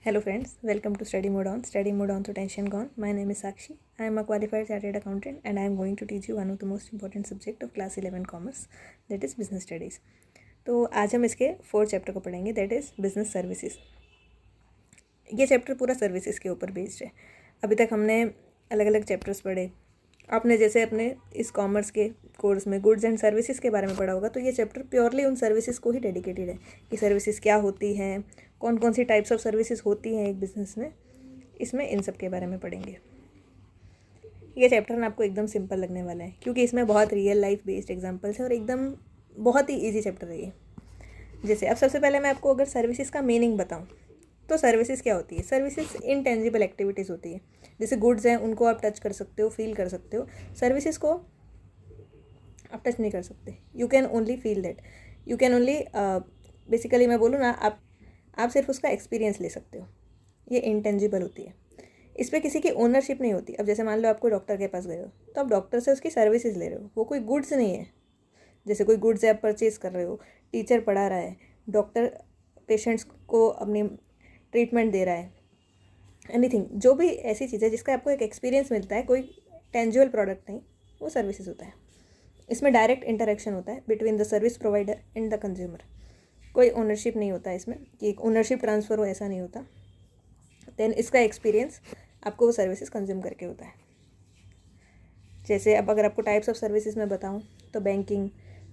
Hello friends, welcome to Study Mode On. Study Mode On, so tension gone. My name is Sakshi. I am a qualified chartered accountant and I am going to teach you one of the most important subject of class 11 commerce, that is business studies. तो आज हम इसके 4th chapter को पढ़ेंगे, that is business services. ये chapter पूरा services के ऊपर बेस्ड है। अभी तक हमने अलग अलग चैप्टर्स पढ़े। आपने जैसे अपने इस कॉमर्स के कोर्स में गुड्स एंड सर्विसेज के बारे में पढ़ा होगा, तो ये चैप्टर प्योरली उन सर्विसेज को ही डेडिकेटेड है कि सर्विसेज क्या होती हैं, कौन कौन सी टाइप्स ऑफ सर्विसेज होती हैं एक बिज़नेस में। इसमें इन सब के बारे में पढ़ेंगे। ये चैप्टर ना आपको एकदम सिंपल लगने वाला है क्योंकि इसमें बहुत रियल लाइफ बेस्ड एग्जांपल्स है और एकदम बहुत ही इजी चैप्टर है ये। जैसे अब सबसे पहले मैं आपको अगर सर्विसेज का मीनिंग बताऊँ तो सर्विसेज क्या होती है। सर्विसेज इनटेंजिबल एक्टिविटीज़ होती है। जैसे गुड्स हैं उनको आप टच कर सकते हो, फील कर सकते हो। सर्विसेज को आप टच नहीं कर सकते। You can only feel that, you can only basically मैं बोलूँ ना, आप सिर्फ उसका एक्सपीरियंस ले सकते हो। ये इंटेंजिबल होती है। इस पर किसी की ओनरशिप नहीं होती। अब जैसे मान लो आपको डॉक्टर के पास गए हो तो आप डॉक्टर से उसकी सर्विसेज ले रहे हो, वो कोई गुड्स नहीं है। जैसे कोई गुड्स है आप परचेज़ कर रहे हो, टीचर पढ़ा रहा है, डॉक्टर पेशेंट्स को अपनी ट्रीटमेंट दे रहा है, एनीथिंग जो भी ऐसी चीज़ है जिसका आपको एक एक्सपीरियंस मिलता है, कोई टेंजिबल प्रोडक्ट नहीं, वो सर्विसेज होता है। इसमें डायरेक्ट इंटरेक्शन होता है between the service provider and the consumer. कोई ओनरशिप नहीं होता इसमें कि एक ओनरशिप ट्रांसफ़र हो, ऐसा नहीं होता। देन इसका एक्सपीरियंस आपको वो सर्विसेज कंज्यूम करके होता है। जैसे अब अगर आपको टाइप्स ऑफ सर्विसेज मैं बताऊं तो बैंकिंग,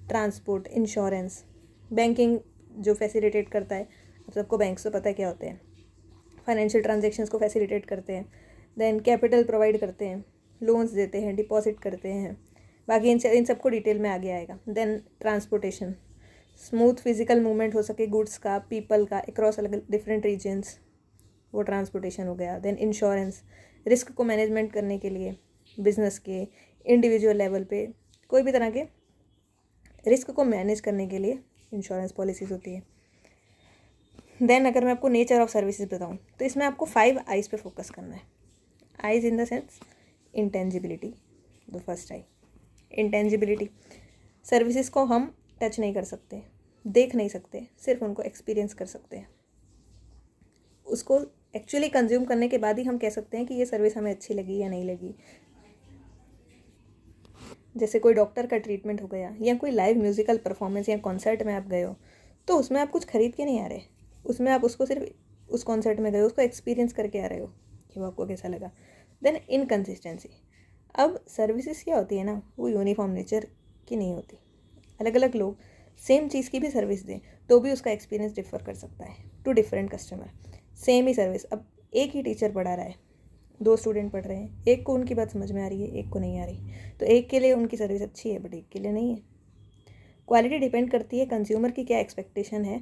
ट्रांसपोर्ट, इंश्योरेंस। बैंकिंग जो फैसिलिटेट करता है, आप सबको बैंक्स तो पता है क्या होते हैं, फाइनेंशियल ट्रांजेक्शन्स को फैसिलिटेट करते हैं। देन कैपिटल प्रोवाइड करते हैं, लोन्स देते हैं, डिपॉजिट करते हैं। बाकी इन सबको डिटेल में आगे आएगा। Then transportation, smooth physical movement हो सके गुड्स का, पीपल का, अक्रॉस अलग डिफरेंट रीजन्स, वो ट्रांसपोर्टेशन हो गया। देन इंश्योरेंस, रिस्क को मैनेजमेंट करने के लिए बिजनेस के इंडिविजुअल लेवल पे कोई भी तरह के रिस्क को मैनेज करने के लिए इंश्योरेंस पॉलिसीज़ होती है। देन अगर मैं आपको नेचर ऑफ सर्विसेज बताऊँ तो इसमें आपको 5 आइज़ पे फोकस करना है। I's in the sense intangibility, the first I intangibility. Services को हम टच नहीं कर सकते, देख नहीं सकते, सिर्फ उनको एक्सपीरियंस कर सकते हैं। उसको एक्चुअली कंज्यूम करने के बाद ही हम कह सकते हैं कि ये सर्विस हमें अच्छी लगी या नहीं लगी। जैसे कोई डॉक्टर का ट्रीटमेंट हो गया या कोई लाइव म्यूजिकल परफॉर्मेंस या कॉन्सर्ट में आप गए हो, तो उसमें आप कुछ खरीद के नहीं आ रहे, उसमें आप उसको सिर्फ उस कॉन्सर्ट में गए हो, उसको एक्सपीरियंस करके आ रहे हो कि वो आपको कैसा लगा। Then inconsistency. अब सर्विसेज क्या होती है ना, वो यूनिफॉर्म नेचर की नहीं होती। अलग अलग लोग सेम चीज़ की भी सर्विस दें तो भी उसका एक्सपीरियंस डिफर कर सकता है टू डिफरेंट कस्टमर। सेम ही सर्विस, अब एक ही टीचर पढ़ा रहा है, 2 स्टूडेंट पढ़ रहे हैं, एक को उनकी बात समझ में आ रही है, एक को नहीं आ रही, तो एक के लिए उनकी सर्विस अच्छी है बट एक के लिए नहीं है। क्वालिटी डिपेंड करती है कंज्यूमर की क्या एक्सपेक्टेशन है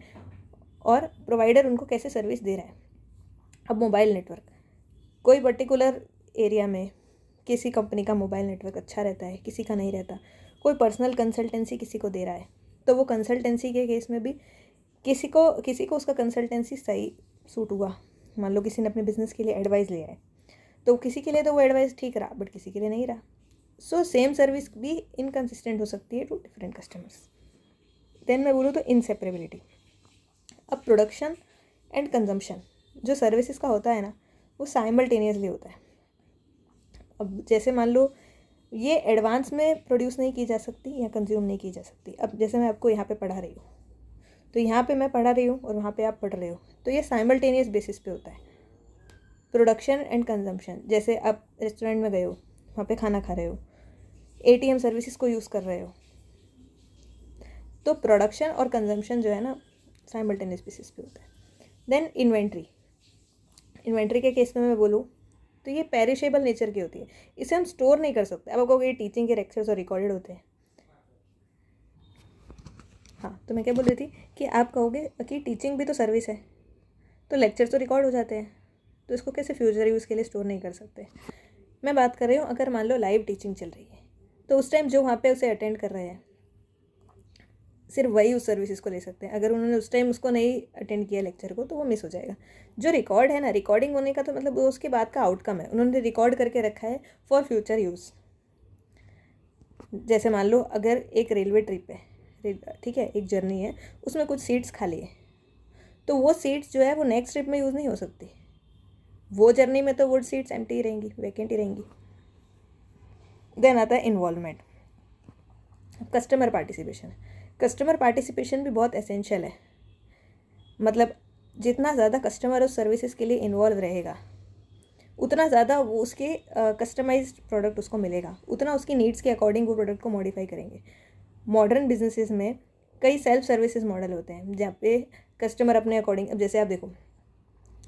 और प्रोवाइडर उनको कैसे सर्विस दे रहा है। अब मोबाइल नेटवर्क, कोई पर्टिकुलर एरिया में किसी कंपनी का मोबाइल नेटवर्क अच्छा रहता है, किसी का नहीं रहता। कोई पर्सनल कंसल्टेंसी किसी को दे रहा है, तो वो कंसल्टेंसी के केस में भी किसी को उसका कंसल्टेंसी सही सूट हुआ। मान लो किसी ने अपने बिजनेस के लिए एडवाइस लिया है, तो किसी के लिए तो वो एडवाइस ठीक रहा बट किसी के लिए नहीं रहा। सो सेम सर्विस भी इनकन्सिस्टेंट हो सकती है टू डिफरेंट कस्टमर्स। देन मैं बोलूँ तो इनसेपरेबिलिटी। अब प्रोडक्शन एंड कंजम्पशन जो सर्विसेज का होता है ना, वो साइमल्टेनियसली होता है। अब जैसे मान लो ये एडवांस में प्रोड्यूस नहीं की जा सकती या कंज्यूम नहीं की जा सकती। अब जैसे मैं आपको यहाँ पे पढ़ा रही हूँ, तो यहाँ पे मैं पढ़ा रही हूँ और वहाँ पे आप पढ़ रहे हो, तो ये साइमल्टेनियस बेसिस पे होता है। प्रोडक्शन एंड कंजम्पशन, जैसे आप रेस्टोरेंट में गए हो, वहाँ पे खाना खा रहे हो, एटीएम सर्विसेज को यूज़ कर रहे हो, तो प्रोडक्शन और कंजम्पशन जो है ना साइमल्टेनियस बेसिस पे होता है। देन इन्वेंट्री के केस में मैं बोलूँ तो ये पेरिशेबल नेचर की होती है, इसे हम स्टोर नहीं कर सकते। अब आपको ये टीचिंग के लेक्चर्स और रिकॉर्डेड होते हैं। हाँ, तो मैं क्या बोल रही थी कि आप कहोगे कि टीचिंग भी तो सर्विस है, तो लेक्चर्स तो रिकॉर्ड हो जाते हैं, तो इसको कैसे फ्यूचर यूज़ के लिए स्टोर नहीं कर सकते। मैं बात कर रही हूँ अगर मान लो लाइव टीचिंग चल रही है, तो उस टाइम जो वहाँ पे उसे अटेंड कर रहे हैं सिर्फ वही उस सर्विसेज को ले सकते हैं। अगर उन्होंने उस टाइम उसको नहीं अटेंड किया लेक्चर को, तो वो मिस हो जाएगा। जो रिकॉर्ड है ना, रिकॉर्डिंग होने का तो मतलब वो उसके बाद का आउटकम है, उन्होंने रिकॉर्ड करके रखा है फॉर फ्यूचर यूज़। जैसे मान लो अगर एक रेलवे ट्रिप है, ठीक है, एक जर्नी है, उसमें कुछ सीट्स खाली है, तो वो सीट्स जो है वो नेक्स्ट ट्रिप में यूज़ नहीं हो सकती, वो जर्नी में तो वुड सीट्स एम्प्टी ही रहेंगी, वैकेंट ही रहेंगी। देन आता है involvement, customer participation. Customer participation भी बहुत एसेंशियल है। मतलब जितना ज़्यादा कस्टमर उस सर्विसेज के लिए इन्वॉल्व रहेगा, उतना ज़्यादा वो उसके कस्टमाइज्ड प्रोडक्ट उसको मिलेगा, उतना उसकी नीड्स के अकॉर्डिंग वो प्रोडक्ट को मॉडिफाई करेंगे। मॉडर्न बिजनेसेस में कई सेल्फ सर्विसेज मॉडल होते हैं जहाँ पे कस्टमर अपने अकॉर्डिंग, अब जैसे आप देखो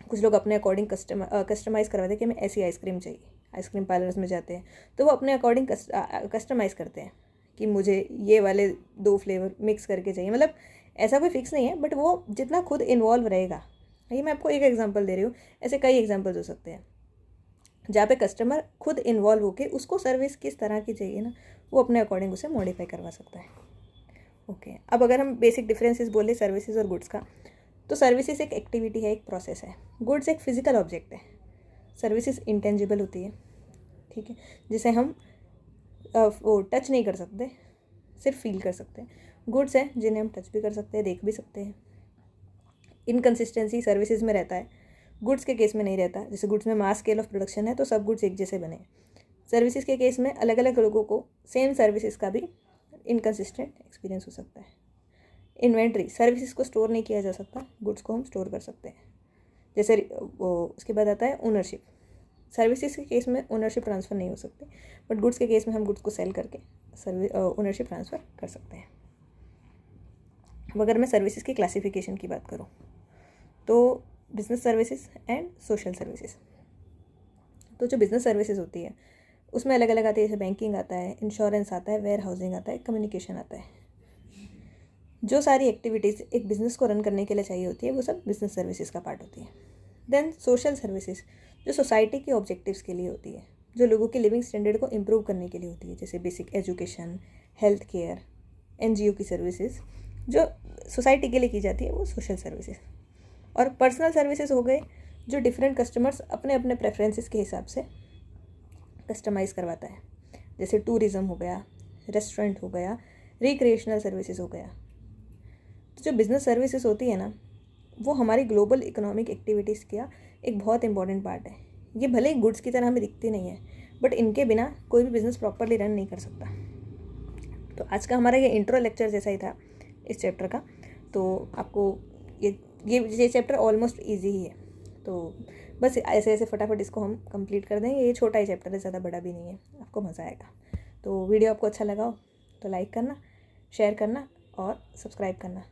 कुछ लोग अपने अकॉर्डिंग कस्टमाइज़ करवाते हैं कि हमें ऐसी आइसक्रीम चाहिए, आइसक्रीम पार्लर्स में जाते हैं तो वो अपने अकॉर्डिंग कस्टमाइज़ करते हैं कि मुझे ये वाले 2 फ्लेवर मिक्स करके चाहिए। मतलब ऐसा कोई फिक्स नहीं है, बट वो जितना खुद इन्वॉल्व रहेगा, ये मैं आपको एक एग्जांपल दे रही हूँ, ऐसे कई एग्जांपल्स हो सकते हैं जहाँ पे कस्टमर खुद इन्वॉल्व होकर उसको सर्विस किस तरह की चाहिए ना, वो अपने अकॉर्डिंग उसे मॉडिफाई करवा सकता है। ओके, अब अगर हम बेसिक डिफरेंसेस बोले सर्विसेज और गुड्स का, तो सर्विसेज एक एक्टिविटी है, एक प्रोसेस है। गुड्स एक फिजिकल ऑब्जेक्ट है। सर्विसेज इंटेंजिबल होती है, ठीक है, जिसे हम वो टच नहीं कर सकते, सिर्फ फील कर सकते हैं। गुड्स हैं जिन्हें हम टच भी कर सकते हैं, देख भी सकते हैं। इनकन्सिस्टेंसी सर्विसेज में रहता है, गुड्स के केस में नहीं रहता। जैसे गुड्स में मास स्केल ऑफ प्रोडक्शन है तो सब गुड्स एक जैसे बने। सर्विसेज के केस में अलग अलग लोगों को सेम सर्विसेज का भी इनकन्सिस्टेंट एक्सपीरियंस हो सकता है। इन्वेंट्री, सर्विसेज को स्टोर नहीं किया जा सकता, गुड्स को हम स्टोर कर सकते हैं। जैसे वो उसके बाद आता है ओनरशिप। सर्विसेज के केस में ओनरशिप ट्रांसफ़र नहीं हो सकती, बट गुड्स के केस में हम गुड्स को सेल करके ओनरशिप ट्रांसफ़र कर सकते हैं। अगर मैं सर्विसेज की क्लासिफिकेशन की बात करूँ तो business services and social services. तो जो बिजनेस सर्विसेज होती है उसमें अलग अलग आती है, जैसे बैंकिंग आता है, इंश्योरेंस आता है, वेयर हाउसिंग आता है, कम्युनिकेशन आता है। जो सारी एक्टिविटीज़ एक बिज़नेस को रन करने के लिए चाहिए होती है वो सब बिजनेस सर्विसेज का पार्ट होती है। देन सोशल सर्विसेज जो सोसाइटी के ऑब्जेक्टिव्स के लिए होती है, जो लोगों के लिविंग स्टैंडर्ड को इम्प्रूव करने के लिए होती है, जैसे basic education, health care, NGO की सर्विसेज जो सोसाइटी के लिए की जाती है वो सोशल सर्विसेज। और पर्सनल सर्विसेज हो गए जो डिफरेंट कस्टमर्स अपने अपने प्रेफरेंसेस के हिसाब से कस्टमाइज़ करवाता है, जैसे टूरिज़्म हो गया, रेस्टोरेंट हो गया, रिक्रिएशनल सर्विसेज हो गया। तो जो बिज़नेस सर्विसेज होती है ना, वो हमारी ग्लोबल इकोनॉमिक एक्टिविटीज़ का एक बहुत इंपॉर्टेंट पार्ट है। ये भले ही गुड्स की तरह हमें दिखती नहीं है, बट इनके बिना कोई भी बिज़नेस प्रॉपरली रन नहीं कर सकता। तो आज का हमारा ये इंट्रो लेक्चर जैसा ही था इस चैप्टर का। तो आपको ये चैप्टर ऑलमोस्ट इजी ही है, तो बस ऐसे ऐसे फटाफट इसको हम कंप्लीट कर देंगे। ये छोटा ही चैप्टर है, ज़्यादा बड़ा भी नहीं है, आपको मज़ा आएगा। तो वीडियो आपको अच्छा लगा हो तो लाइक करना, शेयर करना और सब्सक्राइब करना,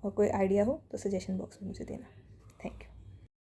और कोई आइडिया हो तो सजेशन बॉक्स में मुझे देना।